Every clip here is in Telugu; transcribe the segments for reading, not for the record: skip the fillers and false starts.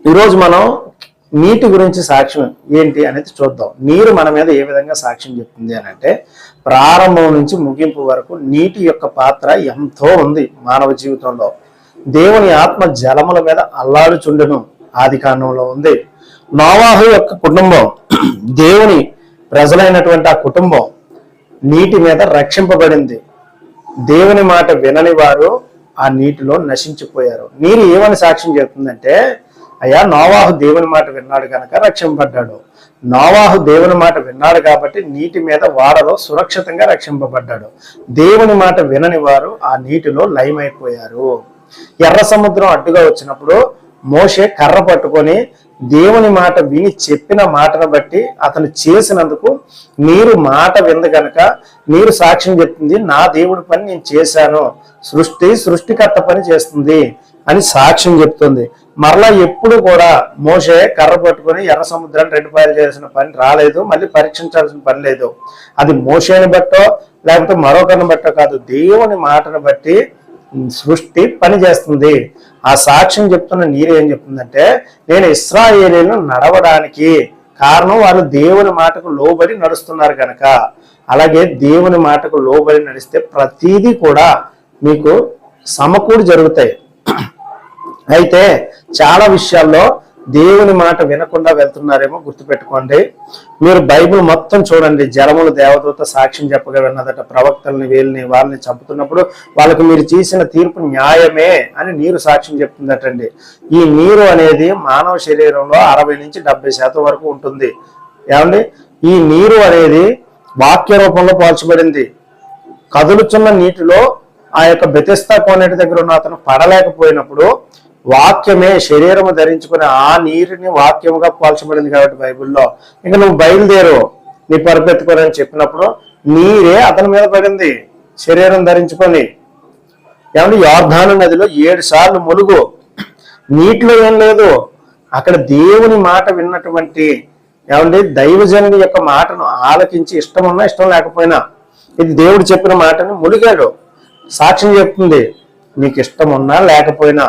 ఈరోజు మనం నీటి గురించి సాక్ష్యం ఏంటి అనేది చూద్దాం. నీరు మన మీద ఏ విధంగా సాక్ష్యం చెప్తుంది అని అంటే, ప్రారంభం నుంచి ముగింపు వరకు నీటి యొక్క పాత్ర ఎంతో ఉంది మానవ జీవితంలో. దేవుని ఆత్మ జలముల మీద అల్లాడుచుండును ఆది కాండంలో ఉంది. నోవాహు యొక్క కుటుంబం, దేవుని ప్రజలైనటువంటి ఆ కుటుంబం నీటి మీద రక్షింపబడింది. దేవుని మాట వినని వారు ఆ నీటిలో నశించిపోయారు. నీరు ఏమని సాక్ష్యం చెప్తుందంటే, అయ్యా నోవాహు దేవుని మాట విన్నాడు కనుక రక్షింపబడ్డాడు. నోవాహు దేవుని మాట విన్నాడు కాబట్టి నీటి మీద వాడలో సురక్షితంగా రక్షింపబడ్డాడు. దేవుని మాట వినని వారు ఆ నీటిలో లయమైపోయారు. ఎర్ర సముద్రం అడ్డుగా వచ్చినప్పుడు మోషే కర్ర పట్టుకొని దేవుని మాట విని చెప్పిన మాటను బట్టి అతను చేసినందుకు నీరు మాట వింది కనుక నీరు సాక్ష్యం చెప్తుంది, నా దేవుడి పని నేను చేశాను, సృష్టికర్త పని చేస్తుంది అని సాక్ష్యం చెప్తుంది. మరలా ఎప్పుడు కూడా మోషే కర్ర పట్టుకొని ఎర్ర సముద్రాన్ని రెండు పాయలు చేసిన పని రాలేదు, మళ్ళీ పరీక్షించాల్సిన పని లేదు. అది మోషేని బట్టో లేకపోతే మరొకరిని బట్టో కాదు, దేవుని మాటను బట్టి సృష్టి పని చేస్తుంది. ఆ సాక్ష్యం చెప్తున్న నీరు ఏం చెప్తుందంటే, నేను ఇశ్రాయేలీయులను నడవడానికి కారణం వాళ్ళు దేవుని మాటకు లోబడి నడుస్తున్నారు కనుక. అలాగే దేవుని మాటకు లోబడి నడిస్తే ప్రతిదీ కూడా మీకు సమకూడి జరుగుతాయి. అయితే చాలా విషయాల్లో దేవుని మాట వినకుండా వెళ్తున్నారేమో గుర్తుపెట్టుకోండి. మీరు బైబిల్ మొత్తం చూడండి. జలములు దేవదూత సాక్ష్యం చెప్పగా విన్నదట, ప్రవక్తల్ని వీళ్ళని వాళ్ళని చంపుతున్నప్పుడు వాళ్ళకి మీరు చేసిన తీర్పు న్యాయమే అని నీరు సాక్ష్యం చెప్తుందటండి. ఈ నీరు అనేది మానవ శరీరంలో 60 నుంచి 70% వరకు ఉంటుంది. ఏమండి, ఈ నీరు అనేది వాక్య రూపంలో పోల్చబడింది. కదులుచున్న నీటిలో ఆ యొక్క బెతెస్తా కోనేటి దగ్గర ఉన్న అతను పడలేకపోయినప్పుడు వాక్యమే శరీరము ధరించుకుని ఆ నీరుని వాక్యముగా పోల్చబడింది కాబట్టి బైబిల్లో. ఇంకా నువ్వు బయలుదేరు నీ పరుపెత్తుకోని చెప్పినప్పుడు నీరే అతని మీద పడింది శరీరం ధరించుకొని. ఏమంటే యోర్దాను నదిలో 7 సార్లు ములుగు, నీటిలో ఏం లేదు. అక్కడ దేవుని మాట విన్నటువంటి ఏమంటే దైవజనుడి యొక్క మాటను ఆలకించి ఇష్టం ఉన్నా ఇష్టం లేకపోయినా ఇది దేవుడు చెప్పిన మాటని ములిగాడు. సాక్ష్యం చెప్తుంది, నీకు ఇష్టం ఉన్నా లేకపోయినా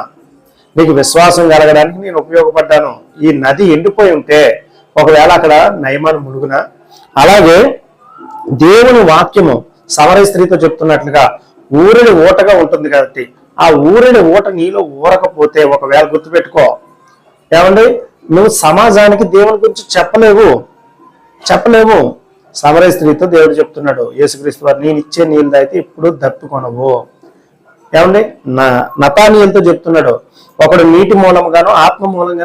నీకు విశ్వాసం కలగడానికి నేను ఉపయోగపడ్డాను. ఈ నది ఎండిపోయి ఉంటే ఒకవేళ అక్కడ నయమాను ములుగునా. అలాగే దేవుని వాక్యము సమరయ స్త్రీతో చెప్తున్నట్లుగా ఊరిని ఊటగా ఉంటుంది కాబట్టి ఆ ఊరిని ఊట నీలో ఊరకపోతే ఒకవేళ గుర్తుపెట్టుకో, ఏమండి నువ్వు సమాజానికి దేవుని గురించి చెప్పలేవు. సమరయ స్త్రీతో దేవుడు చెప్తున్నాడు, యేసుక్రీస్తు వారు, నేను ఇచ్చే నీళ్ళు తాగితే ఎప్పుడు దప్పికొనవు. ఏమండి నతానీయులతో చెప్తున్నాడు, ఒకడు నీటి మూలంగాను ఆత్మ మూలంగా